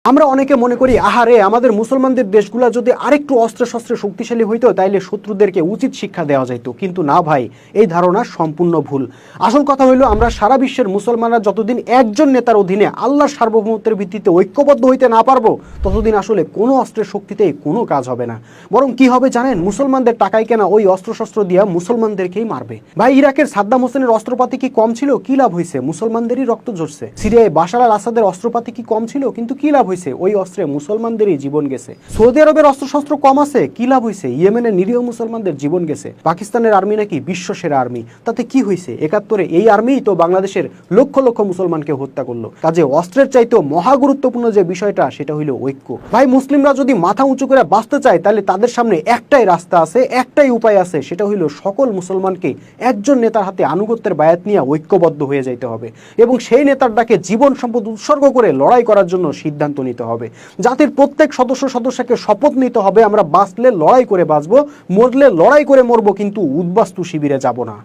আমরা অনেকে মনে করি আহারে আমাদের মুসলমানদের দেশগুলা যদি আরেকটু অস্ত্রে শস্ত্রে শক্তিশালী হইতো তাইলে শত্রুদেরকে উচিত শিক্ষা দেওয়া যাইতো, কিন্তু না ভাই, এই ধারণা সম্পূর্ণ ভুল। আসল কথা হইলো আমরা সারা বিশ্বের মুসলমানরা যতদিন একজন নেতার অধীনে আল্লাহর সার্বভৌমত্বের ভিত্তিতে ঐক্যবদ্ধ হইতে না পারবো ততদিন আসলে কোনো অস্ত্রের শক্তিতেই কোনো কাজ হবে না। বরং কি হবে জানেন, মুসলমানদের টাকায় কেনা ওই অস্ত্রশস্ত্র দিয়া মুসলমানদেরকেই মারবে। ভাই, ইরাকের সাদ্দাম হোসেনের অস্ত্রপাতি কি কম ছিল? কি লাভ হয়েছে? মুসলমানদেরই রক্ত ঝরছে। সিরিয়ায় বাশার আল আসাদের অস্ত্রপাতি কি কম ছিল? কিন্তু কি লাভ হয়েছে? ওই অস্ত্রে মুসলমানদেরই জীবন গেছে। সৌদি আরবের অস্ত্রশস্ত্র কম আছে? কি লাভ হয়েছে? ইয়েমেনের নিরীহ মুসলমানদের জীবন গেছে। পাকিস্তানের আর্মি নাকি বিশ্ব সেরা আর্মি, তাতে কি হয়েছে? 71-এ এই আর্মিই তো বাংলাদেশের লক্ষ লক্ষ মুসলমানকে হত্যা করলো। কাজে অস্ত্রের চাইতেও মহা গুরুত্বপূর্ণ যে বিষয়টা সেটা হইল ঐক্য। ভাই, মুসলিমরা যদি মাথা উঁচু করে বাঁচতে চায় তাহলে তাদের সামনে একটাই রাস্তা আছে, একটাই উপায় আছে, সেটা হইল সকল মুসলমানকে একজন নেতার হাতে আনুগত্যের বায়াত নিয়ে ঐক্যবদ্ধ হয়ে যাইতে হবে এবং সেই নেতার ডাকে জীবন সম্পদ উৎসর্গ করে লড়াই করার জন্য সিদ্ধান্ত নিতে হবে। জাতির প্রত্যেক সদস্যকে শপথ নিতে হবে আমরা বাঁচলে লড়াই করে বাঁচবো, মরলে লড়াই করে মরবো, কিন্তু উদ্বাস্তু শিবিরে যাব না।